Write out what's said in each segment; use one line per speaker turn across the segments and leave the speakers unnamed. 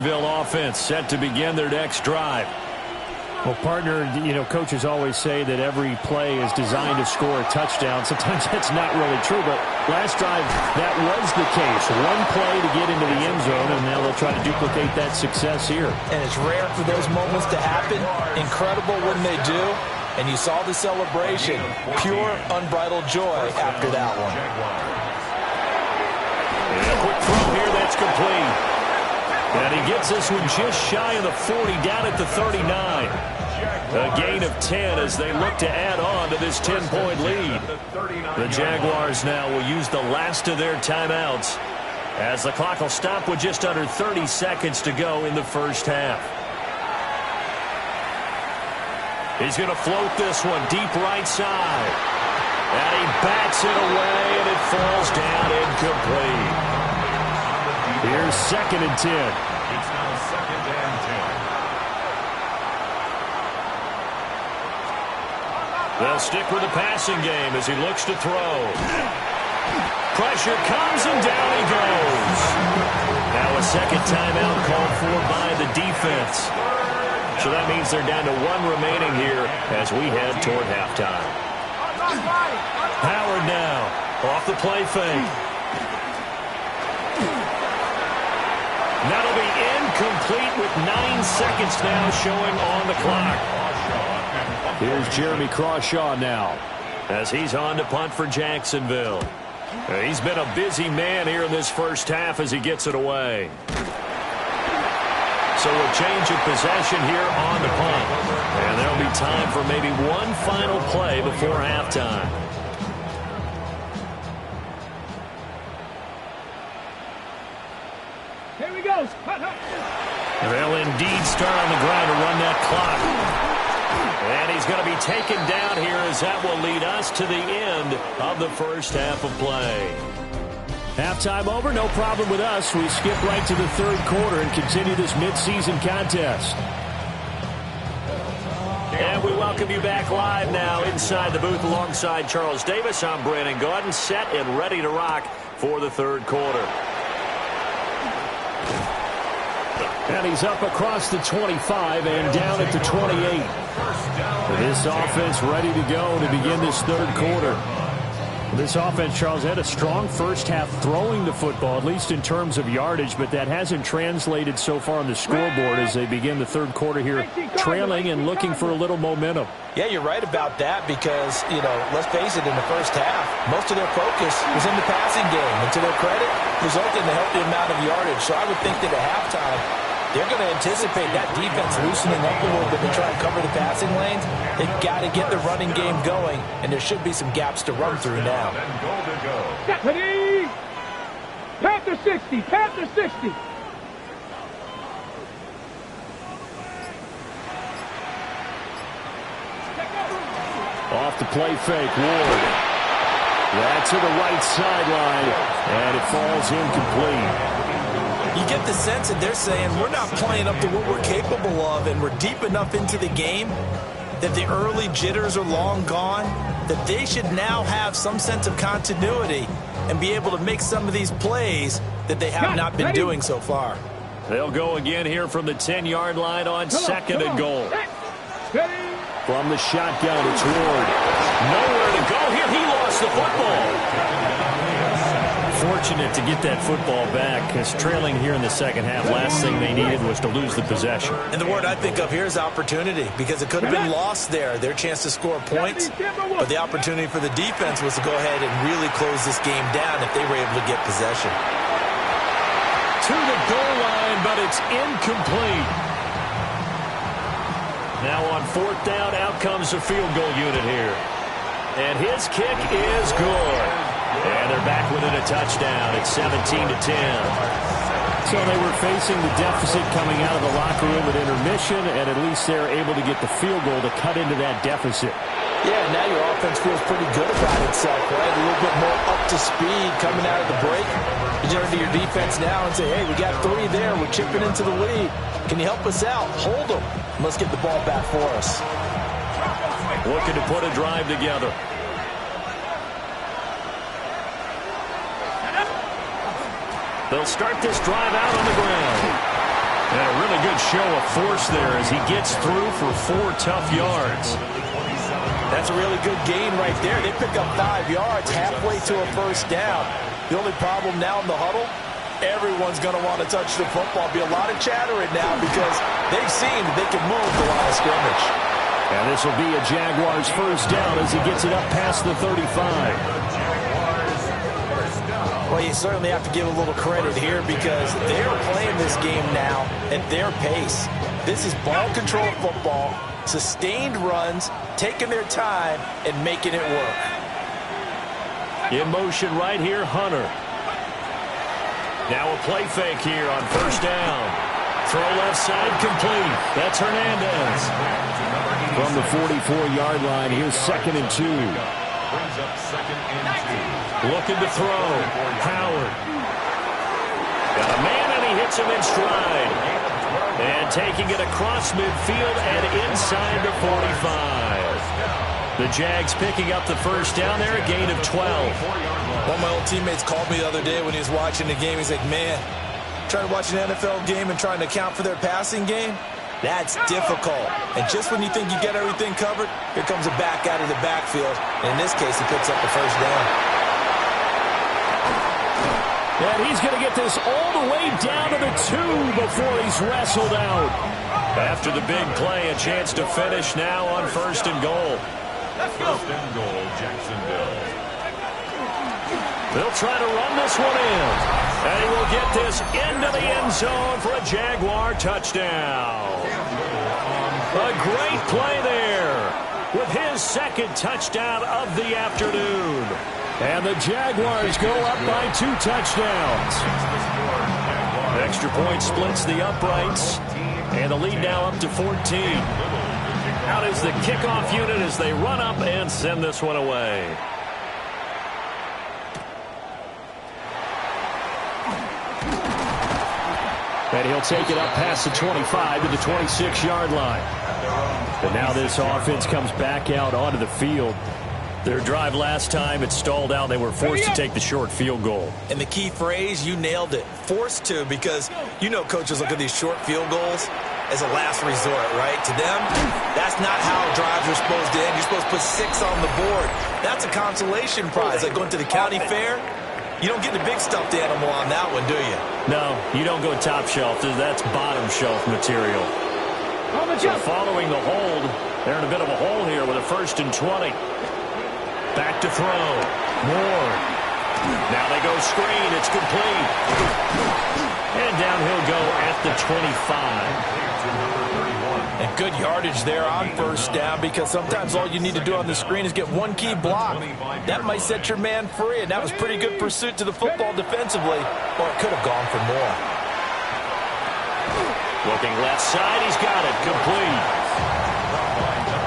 Offense set to begin their next drive.
Well, partner, coaches always say that every play is designed to score a touchdown. Sometimes that's not really true, but last drive, that was the case. One play to get into the end zone, and now they'll try to duplicate that success here.
And it's rare for those moments to happen. Incredible when they do. And you saw the celebration. Pure, unbridled joy after that one.
And a quick throw here that's complete. And he gets this one just shy of the 40, down at the 39. A gain of 10 as they look to add on to this 10-point lead. The Jaguars now will use the last of their timeouts as the clock will stop with just under 30 seconds to go in the first half. He's going to float this one deep right side. And he bats it away, and it falls down incomplete.
Here's 2nd and 10.
It's now 2nd and 10.
They'll stick with the passing game as he looks to throw. Pressure comes, and down he goes. Now a second timeout called for by the defense. So that means they're down to one remaining here as we head toward halftime. Howard now off the play fake. That'll be incomplete with 9 seconds now showing on the clock.
Here's Jeremy Crawshaw now
as he's on to punt for Jacksonville. He's been a busy man here in this first half as he gets it away. So a change of possession here on the punt. And there'll be time for maybe one final play before halftime. They'll indeed start on the ground to run that clock. And he's going to be taken down here as that will lead us to the end of the first half of play.
Halftime over, no problem with us. We skip right to the third quarter and continue this midseason contest.
And we welcome you back live now inside the booth alongside Charles Davis. I'm Brandon Gaudin, set and ready to rock for the third quarter.
And he's up across the 25 and down at the 28. This offense ready to go to begin this third quarter. This offense, Charles, had a strong first half throwing the football, at least in terms of yardage, but that hasn't translated so far on the scoreboard as they begin the third quarter here, trailing and looking for a little momentum.
Yeah, you're right about that because, let's face it, in the first half, most of their focus was in the passing game. And to their credit, resulted in a healthy amount of yardage. So I would think that at halftime, they're going to anticipate that defense loosening up a little bit to try and cover the passing lanes. They've got to get the running game going, and there should be some gaps to run through now.
Ready? Panther 60, Panther 60.
Off the play fake, Ward. That's to the right sideline, and it falls incomplete.
You get the sense that they're saying we're not playing up to what we're capable of, and we're deep enough into the game that the early jitters are long gone, that they should now have some sense of continuity and be able to make some of these plays that they have not been doing so far.
They'll go again here from the 10-yard line on second and goal.
From the shotgun, it's Ward.
Nowhere to go here. He lost the football. Fortunate to get that football back, because trailing here in the second half, last thing they needed was to lose the possession.
And the word I think of here is opportunity, because it could have been lost there, their chance to score points. But the opportunity for the defense was to go ahead and really close this game down if they were able to get possession.
To the goal line, but it's incomplete. Now on fourth down, out comes the field goal unit here. And his kick is good. And they're back within a touchdown. It's 17-10.
So they were facing the deficit coming out of the locker room at intermission, and at least they're able to get the field goal to cut into that deficit.
Yeah, now your offense feels pretty good about itself, right? A little bit more up to speed coming out of the break. You turn to your defense now and say, hey, we got 3 there. We're chipping into the lead. Can you help us out? Hold them. Let's get the ball back for us.
Looking to put a drive together. They'll start this drive out on the ground. good show of force there as he gets through for 4 tough yards.
That's a really good gain right there. They pick up 5 yards halfway to a first down. The only problem now in the huddle, everyone's going to want to touch the football. Be a lot of chatter right now because they've seen that they can move the line of scrimmage.
And this will be a Jaguars first down as he gets it up past the 35.
Well, you certainly have to give a little credit here because they're playing this game now at their pace. This is ball control football, sustained runs, taking their time, and making it work.
In motion right here, Hunter. Now a play fake here on first down. Throw left side complete. That's Hernandez.
From the 44-yard line, here's 2nd and 2.
Brings up 2nd and 2.
Looking to throw. Howard. Got a man, and he hits him in stride. And taking it across midfield and inside the 45. The Jags picking up the first down there, a gain of 12.
One of my old teammates called me the other day when he was watching the game. He's like, man, trying to watch an NFL game and trying to account for their passing game, that's difficult. And just when you think you get everything covered, here comes a back out of the backfield. And in this case, he picks up the first down.
And he's going to get this all the way down to the 2 before he's wrestled out.
After the big play, a chance to finish now on first and goal.
First and goal, Jacksonville.
They'll try to run this one in. And he will get this into the end zone for a Jaguar touchdown. A great play there with his 2nd touchdown of the afternoon.
And the Jaguars go up by 2 touchdowns.
Extra point splits the uprights. And the lead now up to 14. Out is the kickoff unit as they run up and send this one away.
And he'll take it up past the 25 to the 26-yard line. And now this offense comes back out onto the field.
Their drive last time, it stalled out. They were forced to take the short field goal.
And the key phrase, you nailed it, forced to, because you know coaches look at these short field goals as a last resort, right? To them, that's not how drives are supposed to end. You're supposed to put 6 on the board. That's a consolation prize, like going to the county fair. You don't get the big stuffed animal on that one, do you?
No, you don't go top shelf. That's bottom shelf material. So following the hold, they're in a bit of a hole here with a 1st and 20. Back to throw. Moore. Now they go screen. It's complete. And down he'll go at the 25.
And good yardage there on first down because sometimes all you need to do on the screen is get one key block. That might set your man free, and that was pretty good pursuit to the football defensively, or it could have gone for more.
Looking left side, he's got it. Complete.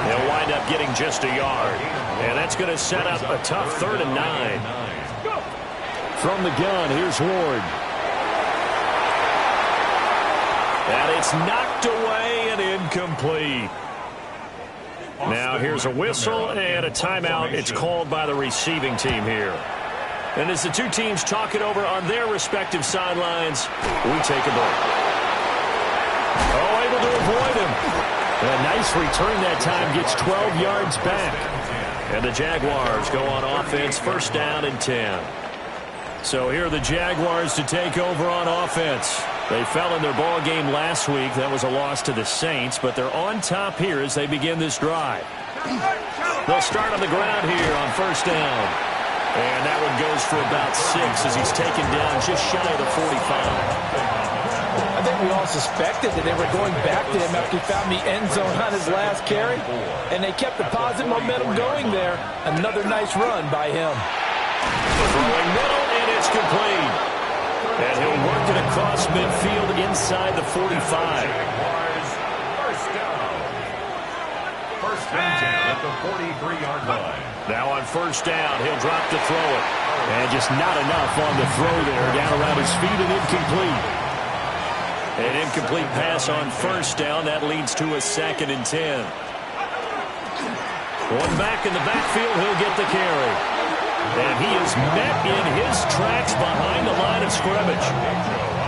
He'll wind up getting just a yard. And that's going to set up a tough 3rd and 9.
From the gun, here's Ward.
And it's knocked away and incomplete. Now here's a whistle and a timeout. It's called by the receiving team here. And as the two teams talk it over on their respective sidelines, we take a break. Oh, able to avoid him.
A nice return that time, gets 12 yards back.
And the Jaguars go on offense, 1st down and 10. So here are the Jaguars to take over on offense. They fell in their ball game last week. That was a loss to the Saints, but they're on top here as they begin this drive. They'll start on the ground here on 1st down. And that one goes for about 6 as he's taken down just shy of the 45.
I think we all suspected that they were going back to him after he found the end zone on his last carry, and they kept the positive momentum going there. Another nice run by him.
Throwing middle, and it's complete. And he'll work it across midfield inside the 45.
First down. 1st and 10 at the 43-yard line.
Now on 1st down, he'll drop to throw it.
And just not enough on the throw there. Down around his feet and incomplete.
An incomplete pass on 1st down. That leads to a 2nd and 10. One back in the backfield. He'll get the carry. And he is met in his tracks behind the line of scrimmage.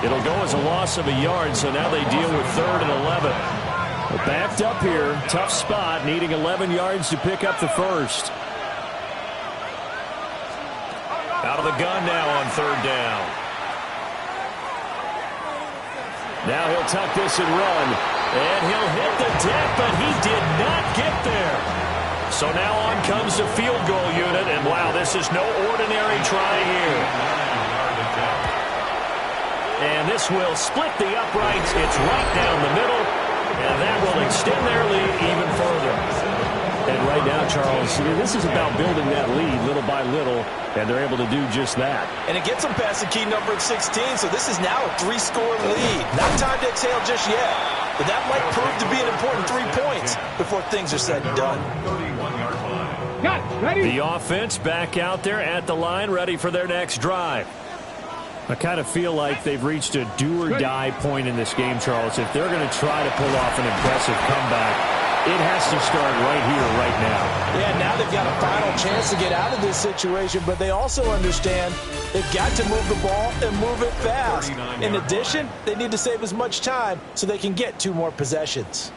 It'll go as a loss of a yard, so now they deal with 3rd and 11. Well, backed up here, tough spot, needing 11 yards to pick up the first.
Out of the gun now on 3rd down.
Now he'll tuck this and run. And he'll hit the deck, but he did not get there.
So now on comes the field goal unit, and wow, this is no ordinary try here. And this will split the uprights. It's right down the middle, and that will extend their lead even further.
And right now, Charles, this is about building that lead little by little, and they're able to do just that.
And it gets them past the key number of 16, so this is now a 3-score lead. Not time to exhale just yet, but that might prove to be an important 3 points before things are said and done.
The offense back out there at the line, ready for their next drive. I kind of feel like they've reached a do-or-die point in this game, Charles. If they're going to try to pull off an impressive comeback, it has to start right here, right now.
Yeah, now they've got a final chance to get out of this situation, but they also understand they've got to move the ball and move it fast. In addition, they need to save as much time so they can get 2 more possessions.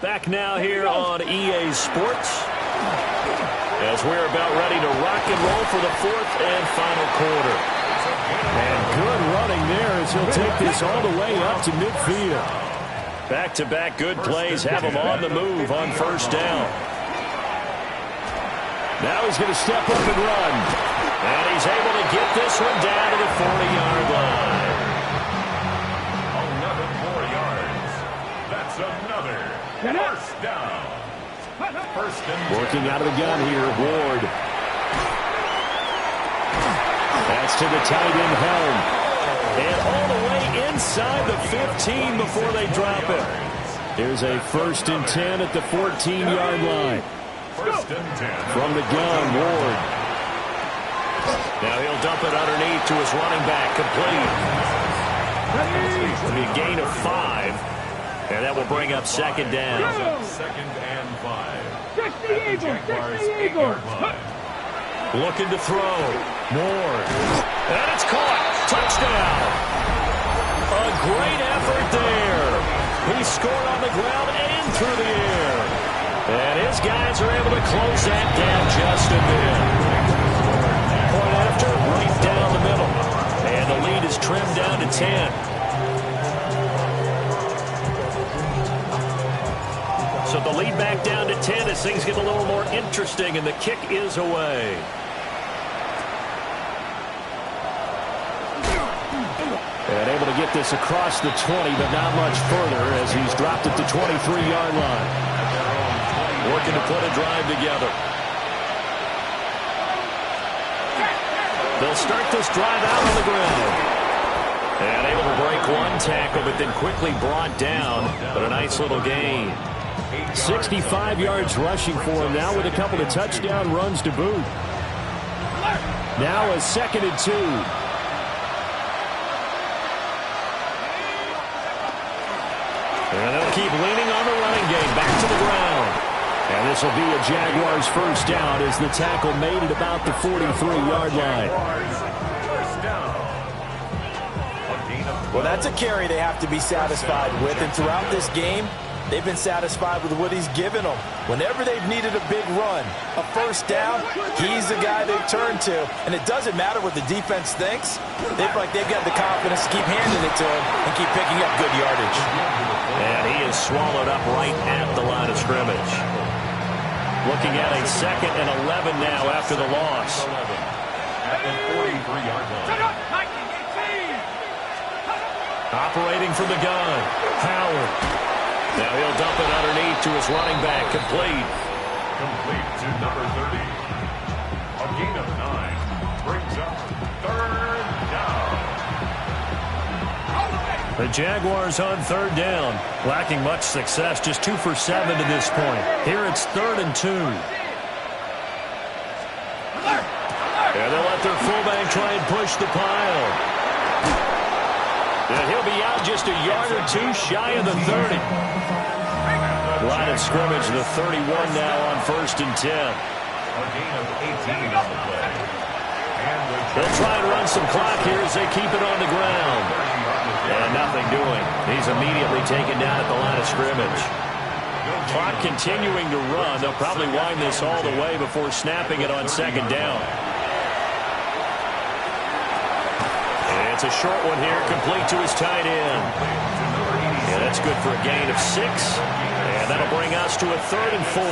Back now here on EA Sports, as we're about ready to rock and roll for the 4th and final quarter.
And good running there as he'll take this all the way up to midfield.
Back-to-back good plays have him on the move on 1st down.
Now he's going to step up and run.
And he's able to get this one down to the 40-yard line.
11 more yards. That's another 1st down. 1st and
Working out of the gun here, Ward. That's to the tight end Helm.
And all the way inside the 15 before they drop it.
Here's a 1st and 10 at the 14-yard line.
1st and 10.
From the gun, Ward.
Now he'll dump it underneath to his running back, complete. It'll be a gain of 5. And that will bring up 2nd down.
2nd and 5.
60 Eagles!
Looking to throw. Ward. And it's caught. Touchdown. A great effort there. He scored on the ground and through the air. And his guys are able to close that gap just a bit. Point after, right down the middle. And the lead is trimmed down to 10. So the lead back down to 10 as things get a little more interesting, and the kick is away.
And able to get this across the 20, but not much further as he's dropped at the 23-yard line.
Working to put a drive together. They'll start this drive out on the ground. And able to break one tackle, but then quickly brought down. But a nice little gain.
65 yards rushing for him now with a couple of touchdown runs to boot. Now a 2nd and 2.
And they'll keep leaning on the running game. Back to the ground.
And this will be a Jaguars 1st down as the tackle made it about the 43-yard line.
Well, that's a carry they have to be satisfied with. And throughout this game, they've been satisfied with what he's given them. Whenever they've needed a big run, a 1st down, he's the guy they've turned to. And it doesn't matter what the defense thinks. They feel like they've got the confidence to keep handing it to him and keep picking up good yardage.
And he is swallowed up right at the line of scrimmage. Looking at a 2nd and 11 now after the loss.
At the 43-yard line.
Operating from the gun, Howard. Now he'll dump it underneath to his running back, complete.
Complete to number 30. A gain of 9 brings up 3rd down.
The Jaguars on 3rd down, lacking much success, just 2 for 7 to this point. Here it's 3rd and 2. And they'll let their fullback try and push the pile. And he'll be out just a yard or 2 shy of the 30. Line of scrimmage, the 31 now on 1st and 10.
A gain of 18 on the play.
They'll try and run some clock here as they keep it on the ground. And nothing doing. He's immediately taken down at the line of scrimmage. Clock continuing to run. They'll probably wind this all the way before snapping it on second down. And it's a short one here, complete to his tight end. Yeah, that's good for a gain of 6. And that'll bring us to a 3rd and 4.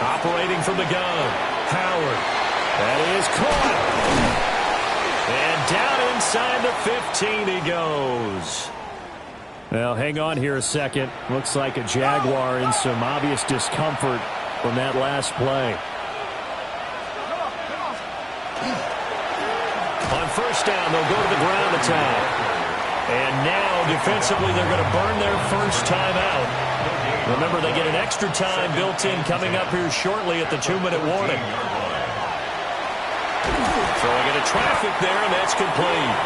Operating from the gun, Howard. That is caught. And down inside the 15 he goes.
Well, hang on here a second. Looks like a Jaguar in some obvious discomfort from that last play.
On first down, they'll go to the ground attack. And now, defensively, they're going to burn their first timeout. Remember, they get an extra time built in coming up here shortly at the 2-minute warning. Throwing into traffic there, and that's complete.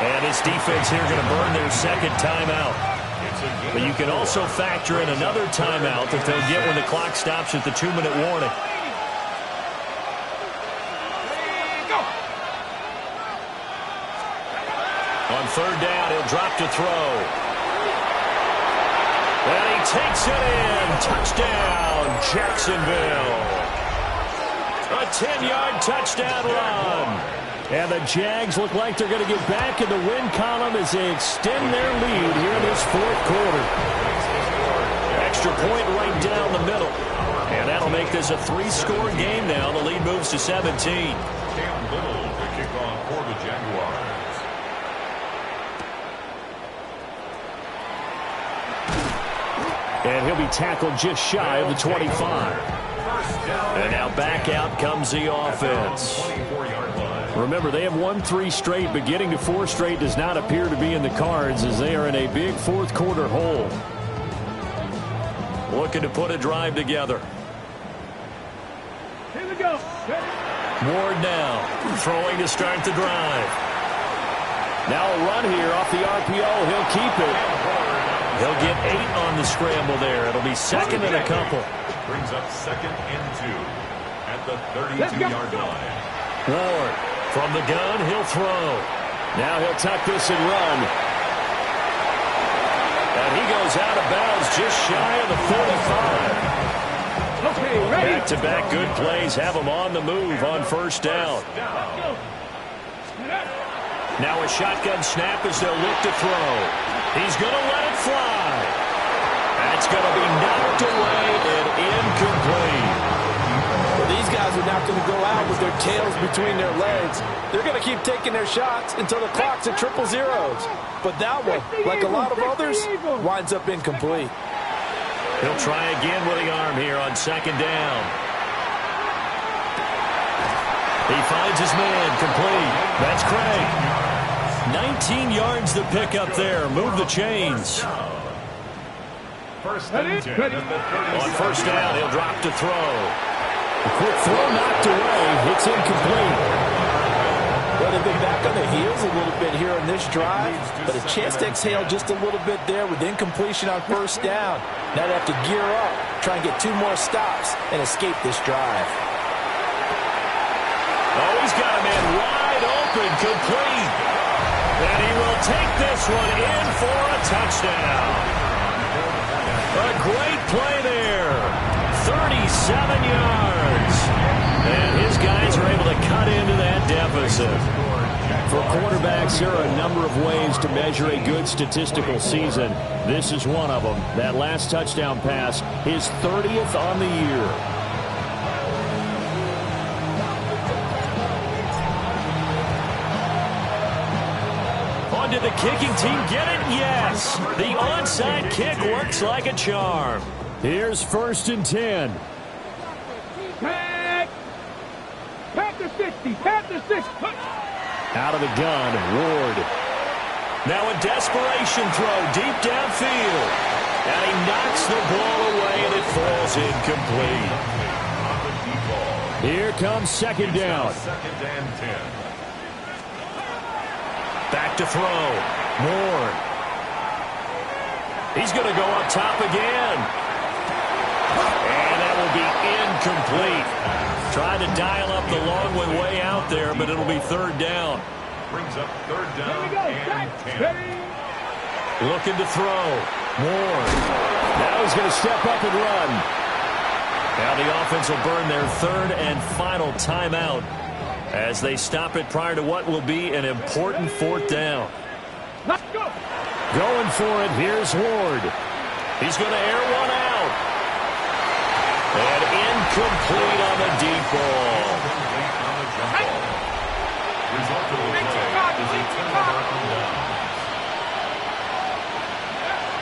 And this defense here going to burn their second timeout. But you can also factor in another timeout that they'll get when the clock stops at the 2-minute warning. On third down, he'll drop to throw. And he takes it in. Touchdown, Jacksonville. A 10-yard touchdown run.
And the Jags look like they're going to get back in the win column as they extend their lead here in this 4th quarter.
Extra point right down the middle. And that'll make this a 3-score game now. The lead moves to 17.
Cam Little to kick off for the Jaguars.
And he'll be tackled just shy of the 25.
And now back out comes the offense.
Remember, they have won 3 straight, but getting to 4 straight does not appear to be in the cards as they are in a big 4th quarter hole.
Looking to put a drive together.
Here we go.
Ward now throwing to start the drive.
Now a run here off the RPO. He'll keep it.
He'll get 8 on the scramble there. It'll be second and a couple.
Brings up 2nd and 2 at the 32-yard line.
Ward from the gun. He'll throw.
Now he'll tuck this and run.
And he goes out of bounds just shy of the 45.
Okay, ready.
Back-to-back good plays have him on the move on first down. Now a shotgun snap as they'll look to throw. He's going to let it fly. That's going to be knocked away and incomplete.
Well, these guys are not going to go out with their tails between their legs. They're going to keep taking their shots until the clock's at 000. But that one, like a lot of others, winds up incomplete.
He'll try again with the arm here on second down. He finds his man, complete. That's Craig. 19 yards to pick up there. Move the chains.
First and 10 at the
On first down, he'll drop to throw.
A quick throw knocked away. It's incomplete.
Well, they've been back on their heels a little bit here on this drive, but a chance to exhale just a little bit there with incompletion on first down. Now they have to gear up, try and get 2 more stops, and escape this drive.
Oh, he's got a man wide open, complete. And he will take this one in for a touchdown. A great play there. 37 yards. And his guys are able to cut into that deficit.
For quarterbacks, there are a number of ways to measure a good statistical season. This is one of them. That last touchdown pass, his 30th on the year.
Did the kicking team get it? Yes. The onside kick works like a charm.
Here's 1st and 10.
Pat the 60. Pat the 60.
Out of the gun, Ward.
Now a desperation throw deep downfield. And he knocks the ball away, and it falls incomplete.
Here comes second down.
2nd and 10.
Back to throw. Moore. He's going to go up top again. And that will be incomplete. Trying to dial up the long way out there, but it'll be third down.
Brings up third down and 10.
Looking to throw. Moore. Now he's going to step up and run. Now the offense will burn their third and final timeout as they stop it prior to what will be an important fourth down.
Let's go.
Going for it, here's Ward. He's going to air one out. And incomplete on the deep ball.
Result of the play is a turnover on down.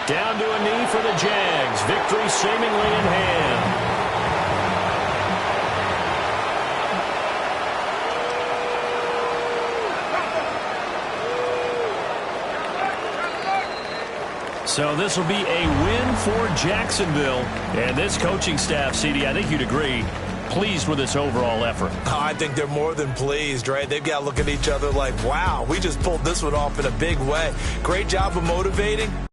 Down to a knee for the Jags. Victory seemingly in hand. So this will be a win for Jacksonville. And this coaching staff, CD, I think you'd agree, pleased with this overall effort.
I think they're more than pleased, right? They've got to look at each other like, wow, we just pulled this one off in a big way. Great job of motivating.